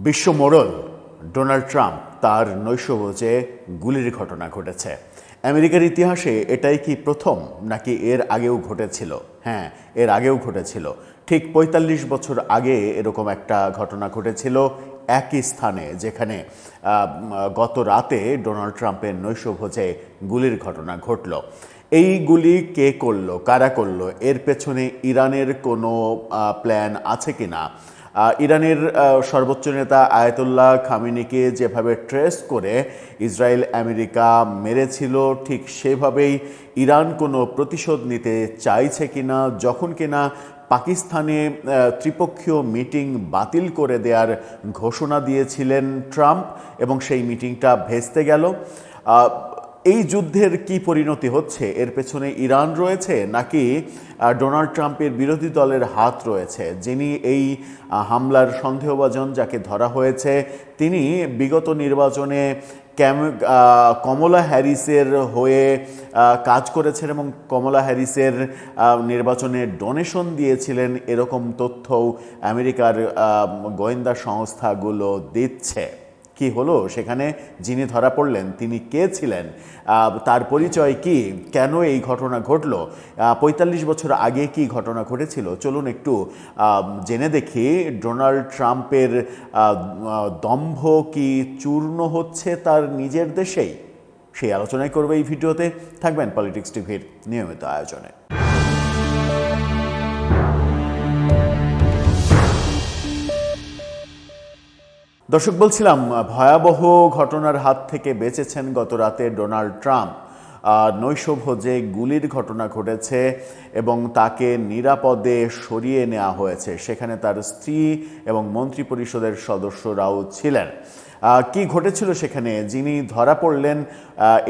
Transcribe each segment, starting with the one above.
বিশ্ব মোড়ল Donald Trump তার নৈশভোজে গুলির ঘটনা ঘটেছে। আমেরিকার ইতিহাসে এটাই কি প্রথম, নাকি এর আগেও ঘটেছিল? হ্যাঁ, এর আগেও ঘটেছিল। ঠিক ৪৫ বছর আগে এরকম একটা ঘটনা ঘটেছিল একই স্থানে, যেখানে গত রাতে ডোনাল্ড ট্রাম্পের নৈশভোজে গুলির ঘটনা ঘটল। এই গুলি কে করলো, কারা করলো, এর পেছনে ইরানের কোনো প্ল্যান আছে কিনা? ইরানের সর্বোচ্চ নেতা আয়াতুল্লাহ খামেনিকে যেভাবে ট্রেস করে ইসরায়েল আমেরিকা মেরেছিল, ঠিক সেভাবেই ইরান কোনো প্রতিশোধ নিতে চাইছে কিনা, যখন কিনা পাকিস্তানে ত্রিপক্ষীয় মিটিং বাতিল করে দেওয়ার ঘোষণা দিয়েছিলেন ট্রাম্প এবং সেই মিটিংটা ভেস্তে গেল। এই যুদ্ধের কি পরিণতি হচ্ছে, এর পেছনে ইরান রয়েছে নাকি ডোনাল্ড ট্রাম্পের বিরোধী দলের হাত রয়েছে? যিনি এই হামলার সন্দেহভাজন, যাকে ধরা হয়েছে, তিনি বিগত নির্বাচনে কমলা হ্যারিসের হয়ে কাজ করেছেন এবং কমলা হ্যারিসের নির্বাচনে ডোনেশন দিয়েছিলেন, এরকম তথ্যও আমেরিকার গোয়েন্দা সংস্থাগুলো দিচ্ছে। কি হলো সেখানে? যিনি ধরা পড়লেন তিনি কে ছিলেন, তার পরিচয় কি, কেন এই ঘটনা ঘটল, ৪৫ বছর আগে কি ঘটনা ঘটেছিল? চলুন একটু জেনে দেখি। ডোনাল্ড ট্রাম্পের দম্ভ কি চূর্ণ হচ্ছে তার নিজের দেশেই? সেই আলোচনাই করবে এই ভিডিওতে। থাকবেন পলিটিক্স টিভির নিয়মিত আয়োজনে। দর্শক, বলছিলাম ভয়াবহ ঘটনার হাত থেকে বেঁচেছেন গত রাতে ডোনাল্ড ট্রাম্প। নৈশভোজে গুলির ঘটনা ঘটেছে এবং তাকে নিরাপদে সরিয়ে নেওয়া হয়েছে। সেখানে তার স্ত্রী এবং মন্ত্রিপরিষদের সদস্যরাও ছিলেন। কি ঘটেছিল সেখানে? যিনি ধরা পড়লেন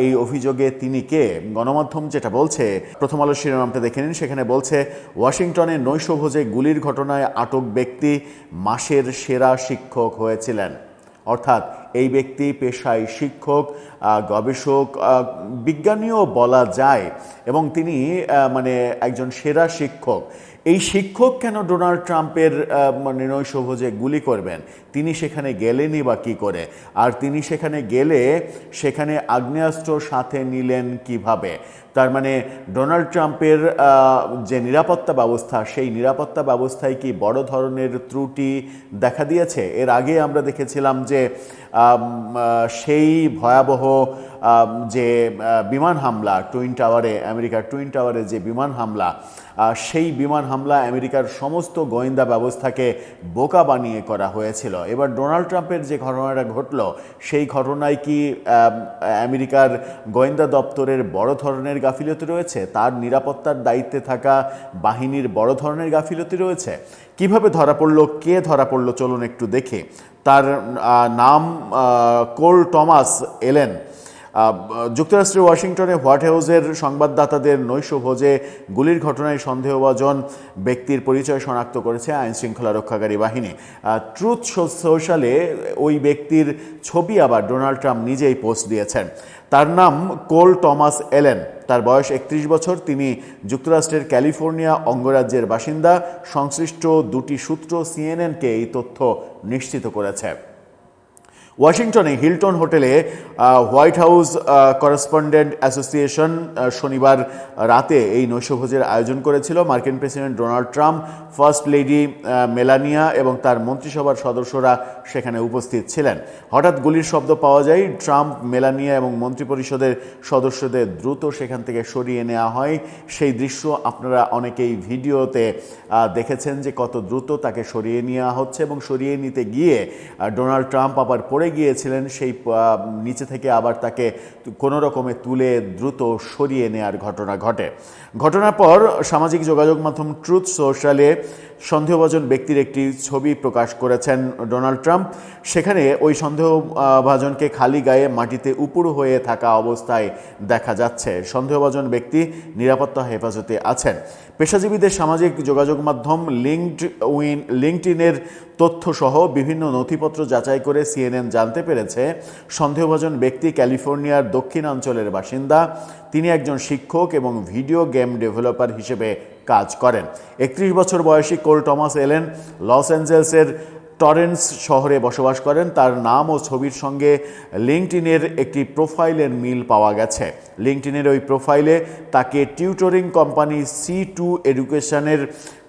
এই অভিযোগে তিনি কে? গণমাধ্যম যেটা বলছে, প্রথম আলো শিরোনামটা দেখে নিন। সেখানে বলছে, ওয়াশিংটনে নৈশভোজে গুলির ঘটনায় আটক ব্যক্তি মাসের সেরা শিক্ষক হয়েছিলেন। অর্থাৎ এই ব্যক্তি পেশায় শিক্ষক, গবেষক, বিজ্ঞানীও বলা যায়, এবং তিনি মানে একজন সেরা শিক্ষক। এই শিক্ষক কেন ডোনাল্ড ট্রাম্পের মানে নৈশভোজে গুলি করবেন? তিনি সেখানে গেলেনই বা কী করে? আর তিনি সেখানে গেলে সেখানে আগ্নেয়াস্ত্র সাথে নিলেন কিভাবে? তার মানে ডোনাল্ড ট্রাম্পের যে নিরাপত্তা ব্যবস্থা, সেই নিরাপত্তা ব্যবস্থায় কি বড় ধরনের ত্রুটি দেখা দিয়েছে? এর আগে আমরা দেখেছিলাম যে সেই ভয়াবহ যে বিমান হামলা টুইন টাওয়ারে, আমেরিকার টুইন টাওয়ারে যে বিমান হামলা, সেই বিমান হামলা আমেরিকার সমস্ত গোয়েন্দা ব্যবস্থাকে বোকা বানিয়ে করা হয়েছিল। এবার ডোনাল্ড ট্রাম্পের যে ঘটনাটা ঘটল, সেই ঘটনায় কি আমেরিকার গোয়েন্দা দপ্তরের বড় ধরনের গাফিলতি রয়েছে? তার নিরাপত্তার দায়িত্বে থাকা বাহিনীর বড় ধরনের গাফিলতি রয়েছে? কিভাবে ধরা পড়লো, কে ধরা পড়লো, চলুন একটু দেখি। তার নাম কোল টমাস এলেন। যুক্তরাষ্ট্রের ওয়াশিংটনে হোয়াইট হাউসের সংবাদদাতাদের নৈশভোজে গুলির ঘটনায় সন্দেহভাজন ব্যক্তির পরিচয় শনাক্ত করেছে আইনশৃঙ্খলা রক্ষাকারী বাহিনী। ট্রুথ সোশ্যালে ওই ব্যক্তির ছবি আবার ডোনাল্ড ট্রাম্প নিজেই পোস্ট দিয়েছেন। তার নাম কোল টমাস এলেন। তার বয়স ৩১ বছর। তিনি যুক্তরাষ্ট্রের ক্যালিফোর্নিয়া অঙ্গরাজ্যের বাসিন্দা। সংশ্লিষ্ট দুটি সূত্র সিএনএনকে এই তথ্য নিশ্চিত করেছে। ওয়াশিংটনে হিলটন হোটেলে হোয়াইট হাউস করেসপন্ডেন্ট অ্যাসোসিয়েশন শনিবার রাতে এই নৈশভোজের আয়োজন করেছিল। মার্কিন president Donald Trump, first lady Melania এবং তার মন্ত্রিসভার সদস্যরা সেখানে উপস্থিত ছিলেন। হঠাৎ গুলির শব্দ পাওয়া যায়। ট্রাম্প, মেলানিয়া এবং মন্ত্রিপরিষদের সদস্যদের দ্রুত সেখান থেকে সরিয়ে নেওয়া হয়। সেই দৃশ্য আপনারা অনেকেই ভিডিওতে দেখেছেন যে কত দ্রুত তাকে সরিয়ে নেওয়া হচ্ছে, এবং সরিয়ে নিতে গিয়ে ডোনাল্ড ট্রাম্প আবার পড়ে গিয়েছিলেন। সেই নিচে থেকে আবার তাকে কোনো রকমে তুলে দ্রুত সরিয়ে নেওয়ার ঘটনা ঘটে। ঘটনার পর সামাজিক যোগাযোগ মাধ্যম ট্রুথ সোশ্যালে সন্দেহভাজন ব্যক্তির একটি ছবি প্রকাশ করেছেন ডোনাল্ড ট্রাম্প। সেখানে ওই সন্দেহভাজনকে খালি গায়ে মাটিতে উপুড় হয়ে থাকা অবস্থায় দেখা যাচ্ছে। সন্দেহভাজন ব্যক্তি নিরাপত্তা হেফাজতে আছেন। পেশাজীবীদের সামাজিক যোগাযোগ মাধ্যম লিঙ্কডইনের তথ্যসহ বিভিন্ন নথিপত্র যাচাই করে সিএনএন জানতে পেরেছে সন্দেহভাজন ব্যক্তি ক্যালিফোর্নিয়ার দক্ষিণাঞ্চলের বাসিন্দা। তিনি একজন শিক্ষক এবং ভিডিও গেম ডেভেলপার হিসেবে কাজ করেন। ৩১ বছর বয়সী কোল টমাস এলেন লস অ্যাঞ্জেলেসের টরেন্স শহরে বসবাস করেন। তার নাম ও ছবির সঙ্গে লিঙ্কডইনের একটি প্রোফাইলের মিল পাওয়া গেছে। লিঙ্কডইনের ওই প্রোফাইলে তাকে টিউটরিং কোম্পানি C2 এডুকেশনের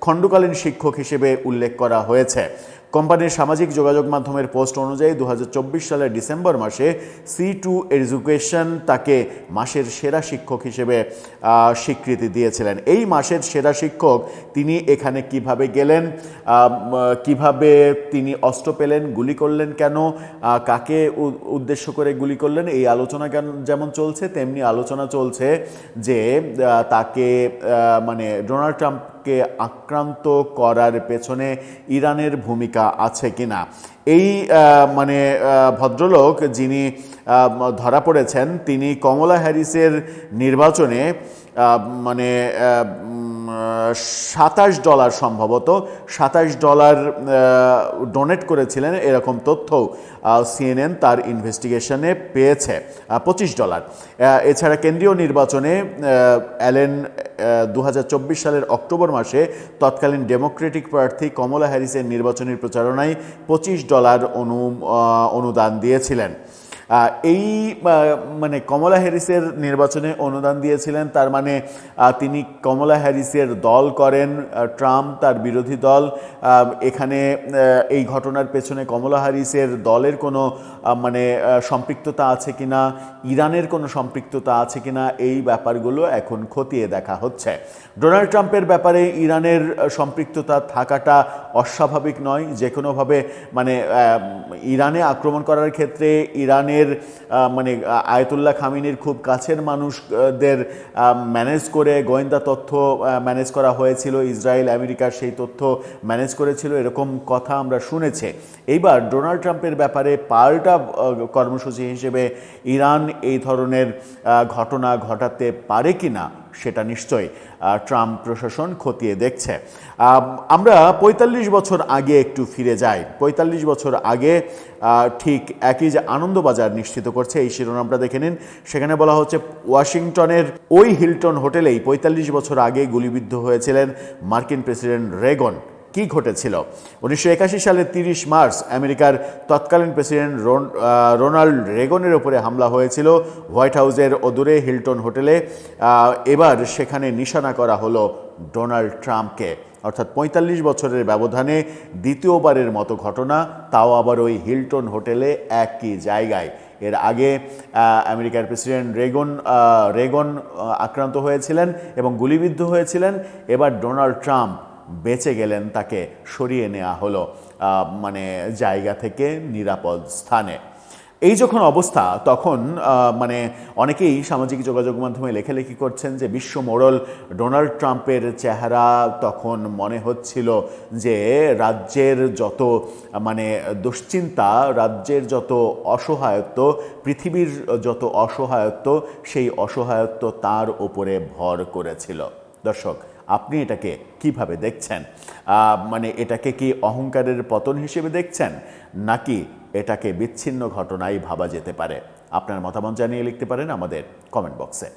খণ্ডকালীন শিক্ষক হিসেবে উল্লেখ করা হয়েছে। কোম্পানির সামাজিক যোগাযোগ মাধ্যমের পোস্ট অনুযায়ী 2024 সালের ডিসেম্বর মাসে C2 এডুকেশন তাকে মাসের সেরা শিক্ষক হিসেবে স্বীকৃতি দিয়েছিলেন। এই মাসের সেরা শিক্ষক তিনি এখানে কিভাবে গেলেন, কিভাবে তিনি অস্ত্র পেলেন, গুলি করলেন কেন, কাকে উদ্দেশ্য করে গুলি করলেন, এই আলোচনা যেমন চলছে তেমনি আলোচনা চলছে যে তাকে মানে ডোনাল্ড ট্রাম্পকে আক্রান্ত করার পেছনে ইরানের ভূমিকা আছে কিনা। এই মানে ভদ্রলোক যিনি ধরা পড়েছেন তিনি কমলা হ্যারিসের নির্বাচনে মানে $27 সম্ভবত $27 ডোনেট করেছিলেন, এরকম তথ্য CNN তার ইনভেস্টিগেশনে পেয়েছে। $25। এছাড়া কেন্দ্রীয় নির্বাচনে অ্যালেন 2024 সালের অক্টোবর মাসে তৎকালীন ডেমোক্রেটিক প্রার্থী কমলা হ্যারিসের নির্বাচনী প্রচারণায় $25 অনুদান দিয়েছিলেন। এই মানে কমলা হ্যারিসের নির্বাচনে অনুদান দিয়েছিলেন, তার মানে তিনি কমলা হ্যারিসের দল করেন, ট্রাম্প তার বিরোধী দল। এখানে এই ঘটনার পেছনে কমলা হ্যারিসের দলের কোনো মানে সম্পৃক্ততা আছে কিনা, ইরানের কোনো সম্পৃক্ততা আছে কিনা, এই ব্যাপারগুলো এখন খতিয়ে দেখা হচ্ছে। ডোনাল্ড ট্রাম্পের ব্যাপারে ইরানের সম্পৃক্ততা থাকাটা অস্বাভাবিক নয়। যে কোনোভাবে মানে ইরানে আক্রমণ করার ক্ষেত্রে ইরানের মানে আয়াতুল্লাহ খামেনির খুব কাছের মানুষদের ম্যানেজ করে গোয়েন্দা তথ্য ম্যানেজ করা হয়েছিল, ইসরায়েল আমেরিকার সেই তথ্য ম্যানেজ করেছিল, এরকম কথা আমরা শুনেছি। এইবার ডোনাল্ড ট্রাম্পের ব্যাপারে পাল্টা কর্মসূচি হিসেবে ইরান এই ধরনের ঘটনা ঘটাতে পারে কিনা সেটা নিশ্চয়ই ট্রাম্প প্রশাসন খতিয়ে দেখছে। আমরা 45 বছর আগে একটু ফিরে যাই। 45 বছর আগে ঠিক একই যে আনন্দবাজার নিশ্চিত করছে, এই শিরোনামটা দেখে নিন। সেখানে বলা হচ্ছে ওয়াশিংটনের ওই হিলটন হোটেলেই 45 বছর আগে গুলিবিদ্ধ হয়েছিলেন মার্কিন প্রেসিডেন্ট রেগন। কি ঘটেছিল? 1981 সালের 30 মার্চ আমেরিকার তৎকালীন প্রেসিডেন্ট রোনাল্ড রেগনের ওপরে হামলা হয়েছিল হোয়াইট হাউসের অদূরে হিলটন হোটেলে। এবার সেখানে নিশানা করা হলো ডোনাল্ড ট্রাম্পকে, অর্থাৎ 45 বছরের ব্যবধানে দ্বিতীয়বারের মতো ঘটনা, তাও আবার ওই হিলটন হোটেলে একই জায়গায়। এর আগে আমেরিকার প্রেসিডেন্ট রেগন আক্রান্ত হয়েছিলেন এবং গুলিবিদ্ধ হয়েছিলেন। এবার ডোনাল্ড ট্রাম্প বেঁচে গেলেন, তাকে সরিয়ে নেওয়া হলো মানে জায়গা থেকে নিরাপদ স্থানে। এই যখন অবস্থা তখন মানে অনেকেই সামাজিক যোগাযোগ মাধ্যমে লেখালেখি করছেন যে বিশ্ব মোড়ল ডোনাল্ড ট্রাম্পের চেহারা তখন মনে হচ্ছিল যে রাজ্যের যত মানে দুশ্চিন্তা, রাজ্যের যত অসহায়ত্ব, পৃথিবীর যত অসহায়ত্ব, সেই অসহায়ত্ব তার ওপরে ভর করেছিল। দর্শক, আপনি এটাকে কিভাবে দেখছেন? মানে এটাকে কি অহংকারের পতন হিসেবে দেখছেন, নাকি এটাকে বিচ্ছিন্ন ঘটনাই ভাবা যেতে পারে? আপনার মতামত জানিয়ে লিখতে পারেন আমাদের কমেন্ট বক্সে।